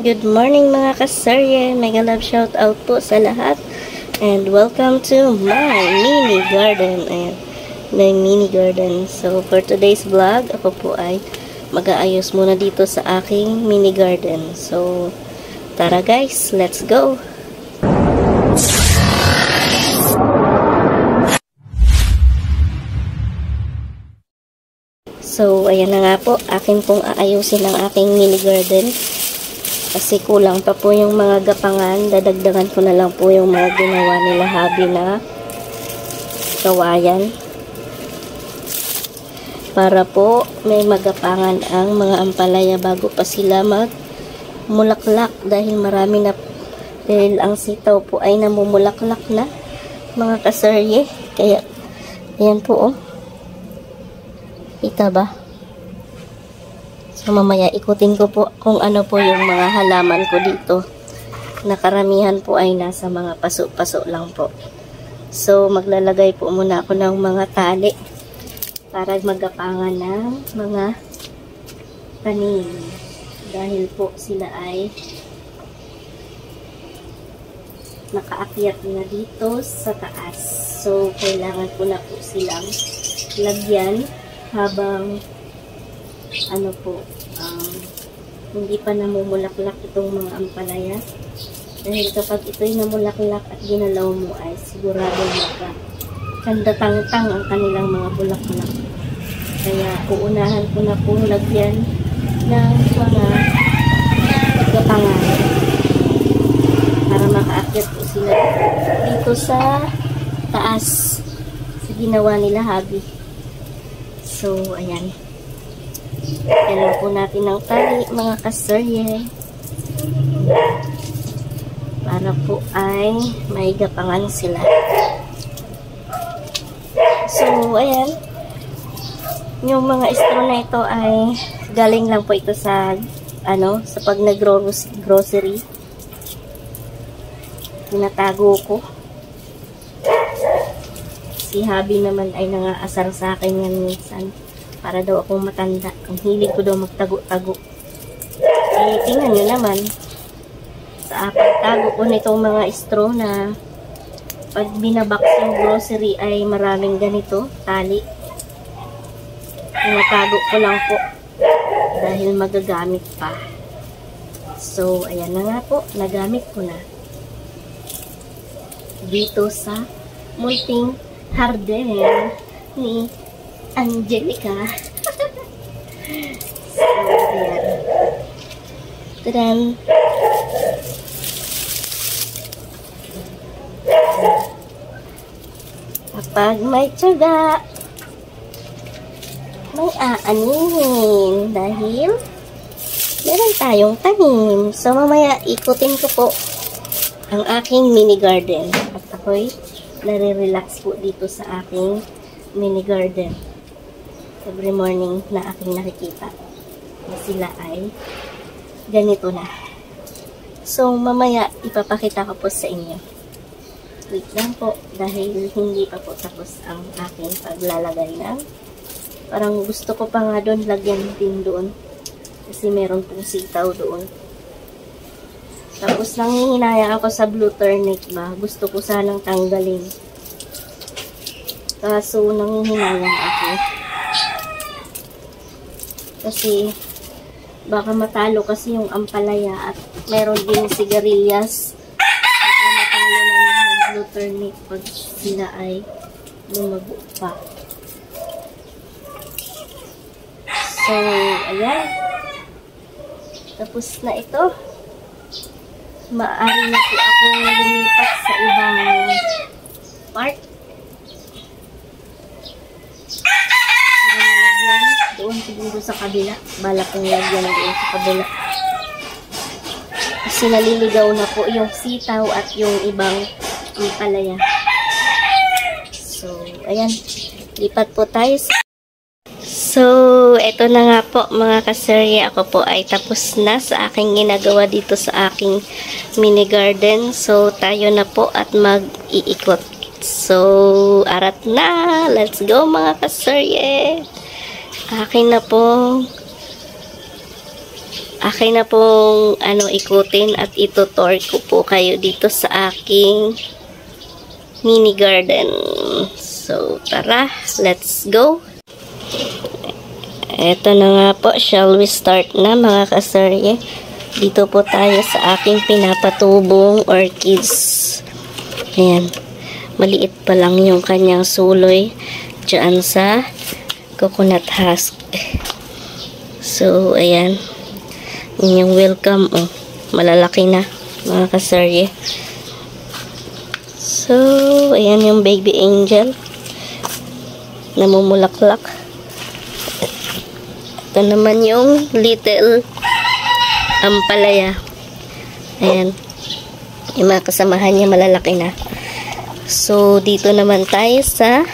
Good morning mga kasarye. Mega love shout out po sa lahat. And welcome to my mini garden. Ayan, my mini garden. So for today's vlog, ako po ay mag-aayos muna dito sa aking mini garden. So tara guys, let's go! So ayan na nga po, akin pong aayusin ang aking mini garden. Kasi kulang pa po yung mga gapangan. Dadagdagan ko na lang po yung mga ginawa nila habi na kawayan. Para po may magapangan ang mga ampalaya bago pa sila magmulaklak. Dahil marami na, dahil ang sitaw po ay namumulaklak na mga kasarye. Kaya, ayan po oh. Kita ba? So, mamaya ikutin ko po kung ano po yung mga halaman ko dito. Nakaramihan po ay nasa mga paso-paso lang po. So, maglalagay po muna ako ng mga tali para magapangan ng mga tanim. Dahil po sila ay nakaakyat na dito sa taas. So, kailangan ko na po silang lagyan habang ano po, hindi pa namumulaklak itong mga ampalaya. Dahil kapag ito'y namulaklak at ginalaw mo ay sigurado magka-kandatang-tang ang kanilang mga bulaklak. Kaya uunahan ko na po lagyan ng mga gapangan para makaakyat po sila dito sa taas sa ginawa nila habi. So, ayan. Kailangan po natin ng tali, mga kasarye. Para po ay may gapangan sila. So, ayan. Yung mga straw na ito ay galing lang po ito sa, sa pag nag-grocery. Tinatago ko. Si Habi naman ay nangaasar sa akin yan minsan. Para daw akong matanda. Ang hilig ko daw magtago-tago. Eh, tingnan nyo naman. Sa pagtago ko nitong mga straw na pag binabox yung grocery ay maraming ganito, tali. Tinatago ko lang po. Dahil magagamit pa. So, ayan na nga po. Nagamit ko na. Dito sa multing Harden ni Angelica. So, ayan. Tadan. Kapag may tiyaga, may aanihin. Dahil meron tayong tanim. So, mamaya ikutin ko po ang aking mini garden. At ako'y nare-relax po dito sa aking mini garden. Every morning na aking nakikita na sila ay ganito na. So, mamaya ipapakita ko po sa inyo. Wait lang po dahil hindi pa po tapos ang aking paglalagay ng parang gusto ko pa nga doon lagyan din doon kasi meron pong sitaw doon. Tapos nanghihinayang ako sa blue turnip ba. Gusto ko sanang tanggalin. Kaso nanghihinayang ako. Kasi baka matalo kasi yung ampalaya at meron din sigarilyas. Baka matalo na ng blue turnip pag sila ay lumago pa. So, ayan. Tapos na ito. Maaari na po akong lumipat sa ibang part. Para nalagyan doon siguro sa kabila. Balak kong lagyan doon sa kabila. Kasi naliligaw na po yung sitaw at yung ibang ampalaya. So, ayan. Lipat po tayo sa So, eto na nga po mga kasarye, ako po ay tapos na sa aking ginagawa dito sa aking mini garden. So, tayo na po at mag-iikot. So, arat na! Let's go mga kasarye! Akin na po akin na pong ikutin at itutor ko po kayo dito sa aking mini garden. So, tara, let's go. Eto na nga po, shall we start na mga kasarye? Dito po tayo sa aking pinapatubong orchids. Ayan, maliit pa lang yung kanyang suloy dyan sa coconut husk. So, ayan. Yun yung welcome. Oh, malalaki na mga kasarye. So, ayan yung baby angel. Namumulaklak. Ito naman yung little ampalaya. Ayan. Yung mga kasamahan niya malalaki na. So, dito naman tayo sa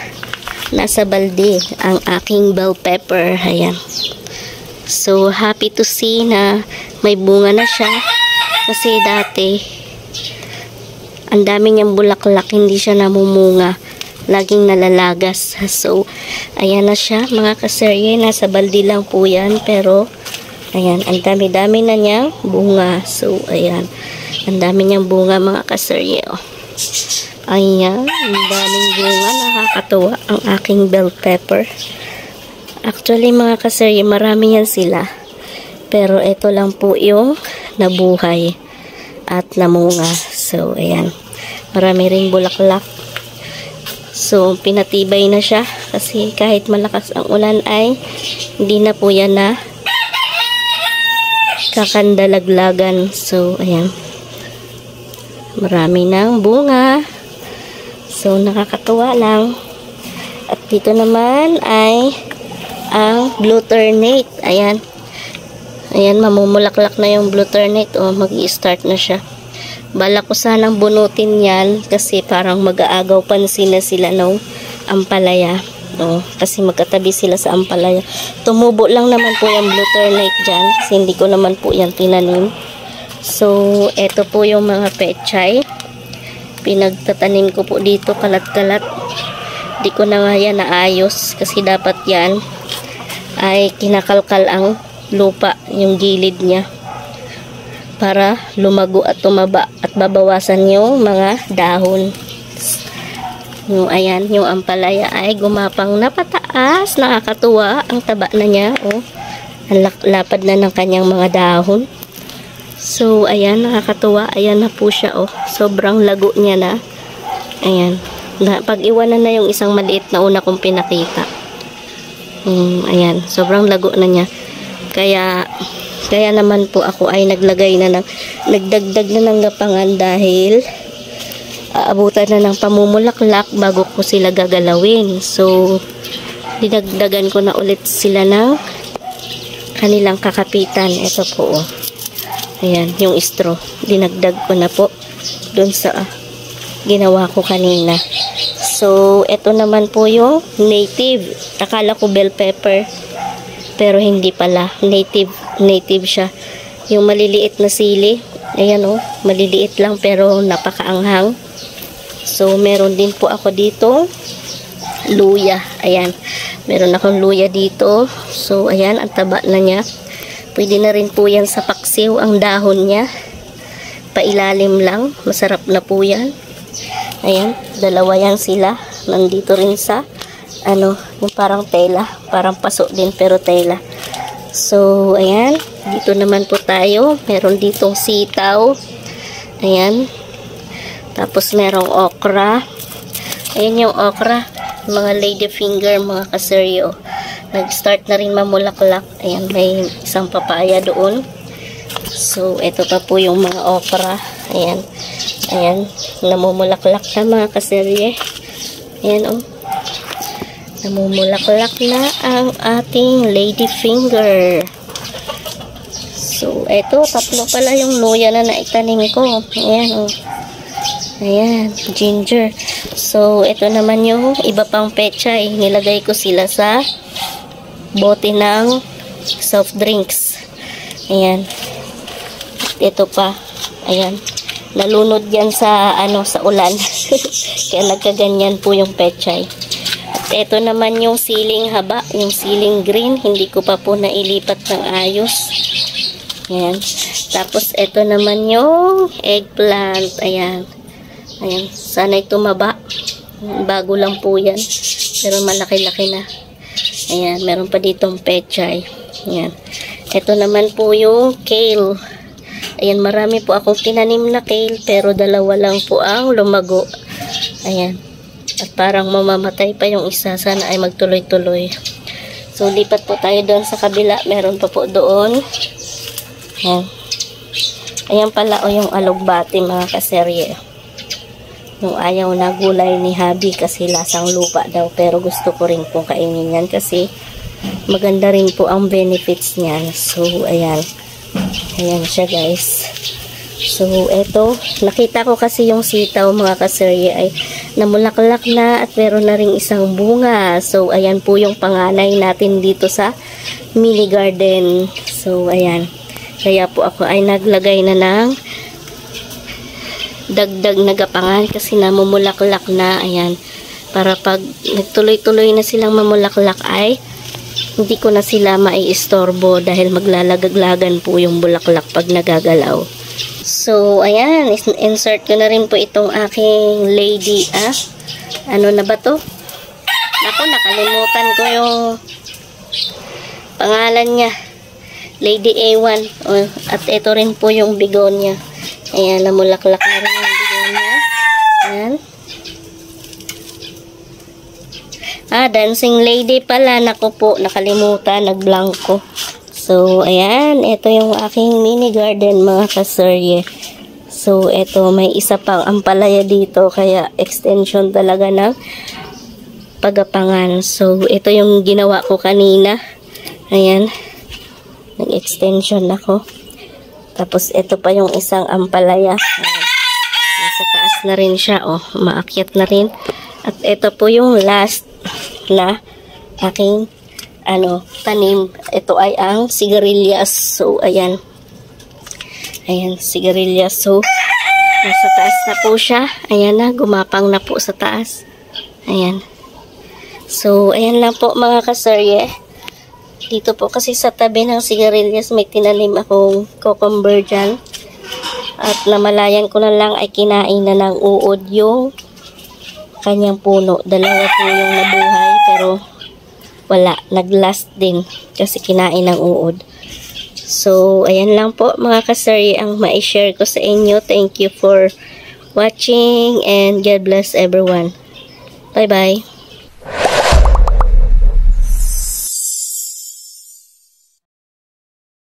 nasa balde ang aking bell pepper. Ayan. So, happy to see na may bunga na siya. Kasi dati, ang dami niyang bulaklak, hindi siya namumunga. Laging nalalagas. So, ayan na siya, mga kasarye. Nasa balde lang po yan. Pero, ayan, ang dami-dami na niyang bunga. So, ayan. Ang dami niyang bunga, mga kasarye. Oh. Ayan, ang daming bunga. Nakakatuwa ang aking bell pepper. Actually, mga kasarye, marami yan sila. Pero, ito lang po yung nabuhay at namunga. So, ayan. Marami ring bulaklak. So, pinatibay na siya. Kasi kahit malakas ang ulan ay hindi na po yan na kakandalaglagan. So, ayan. Marami ng bunga. So, nakakatuwa lang. At dito naman ay ang blue ternate. Ayan. Ayan, mamumulaklak na yung blue ternate. O, mag-i-start na siya. Bala ko sanang bunutin yan kasi parang mag-aagaw pansin na sila ng ampalaya. O, kasi magkatabi sila sa ampalaya. Tumubo lang naman po yung blue ternate dyan kasi hindi ko naman po yan tinanim. So, eto po yung mga pechay. Pinagtatanim ko po dito kalat-kalat. Di ko na nga yan naayos kasi dapat yan ay kinakalkal ang lupa, yung gilid niya para lumago at tumaba at babawasan yung mga dahon. Yung ayan, yung ampalaya ay gumapang na pataas. Nakakatuwa ang taba na niya. Oh, ang lapad na ng kanyang mga dahon. So, ayan, nakakatuwa. Ayan na po siya. Oh, sobrang lago niya na. Ayan. Pag-iwanan na yung isang maliit na una kong pinakita. Ayan, sobrang lago na niya. Kaya naman po ako ay nagdagdag na ng gapangan dahil aabutan na ng pamumulaklak bago ko sila gagalawin. So, dinagdagan ko na ulit sila ng kanilang kakapitan. Ito po, oh. Ayan, yung straw. Dinagdag ko na po dun sa ginawa ko kanina. So, ito naman po yung native. Akala ko bell pepper. Pero hindi pala. Native siya. Yung maliliit na sili. Ayan o. Maliliit lang pero napakaanghang. So, meron din po ako dito. Luya. Ayan. Meron akong luya dito. So, ayan. Ang taba na niya. Pwede na rin po yan sa paksiw. Ang dahon niya. Pailalim lang. Masarap na po yan. Ayan, dalawa yan sila. Nandito rin sa, yung parang tela. Parang paso din pero tela. So, ayan. Dito naman po tayo. Meron ditong sitaw. Ayan. Tapos merong okra. Ayan yung okra. Mga ladyfinger, mga kasaryo. Nag-start na rin mamulaklak. Ayan, may isang papaya doon. So, ito pa po yung mga okra. Ayan. Ayan, namumulaklak na mga kaserye. Ayan, oh. Namumulaklak na ang ating ladyfinger. So, eto, tatlo pala yung luya na naitanim ko. Ayan, oh. Ayan, ginger. So, ito naman yung iba pang pechay. Nilagay ko sila sa bote ng soft drinks. Ayan. Ito pa. Ayan. Nalunod yan sa sa ulan. Kaya nagkaganyan po yung pechay. At ito naman yung siling haba, yung siling green, hindi ko pa po nailipat ng ayos. Ayan. Tapos, ito naman yung eggplant. Ayan. Ayan. Sana'y tumaba. Bago lang po yan. Pero malaki-laki na. Ayan. Meron pa ditong pechay. Ayan. Ito naman po yung kale. Ayan. Marami po akong tinanim na kale. Pero dalawa lang po ang lumago. Ayan. At parang mamamatay pa yung isa. Sana ay magtuloy-tuloy. So, lipat po tayo doon sa kabila. Meron pa po doon. Ayan. Ayan pala o yung alugbati mga kaserye. Yung ayaw na gulay ni Habi kasi lasang lupa daw. Pero gusto ko rin pong kainin yan kasi maganda rin po ang benefits niyan. So, ayan. Ayan siya guys. So, eto. Nakita ko kasi yung sitaw mga kaserye ay namulaklak na at meron na ring isang bunga. So, ayan po yung panganay natin dito sa mini garden. So, ayan. Kaya po ako ay naglagay na ng dagdag na gapangan kasi namumulaklak na. Ayan. Para pag nagtuloy-tuloy na silang mamulaklak ay hindi ko na sila maiistorbo dahil maglalagaglagan po yung bulaklak pag nagagalaw. So, ayan. Insert ko na rin po itong aking lady. Ano na ba to? Ako, nakalimutan ko yung pangalan niya. Lady A1. At ito rin po yung bigonia. Ayan, namulaklak na rin yung bigonia. Ayan. Dancing lady pala. Naku po, nakalimutan. Nagblanko. So, ayan. Ito yung aking mini garden, mga kaserye. So, ito. May isa pang ampalaya dito. Kaya, extension talaga ng pagapangan. So, ito yung ginawa ko kanina. Ayan. Nag-extension ako. Tapos, ito pa yung isang ampalaya. Ayan. Nasa taas na rin siya. Maakyat na rin. At ito po yung last na aking tanim. Ito ay ang sigarilyas. So, ayan. Ayan, sigarilyas. So, nasa taas na po siya. Ayan na, gumapang na po sa taas. Ayan. So, ayan lang po mga kaserye. Dito po kasi sa tabi ng sigarilyas may tinanim akong cucumber dyan. At namalayan ko na lang ay kinain na ng uod yung kanyang puno. Dalawa po yung nabuhay pero wala, nag-last din kasi kinain ng uod. So, ayan lang po mga kaserye ang ma-share ko sa inyo. Thank you for watching and God bless everyone. Bye-bye.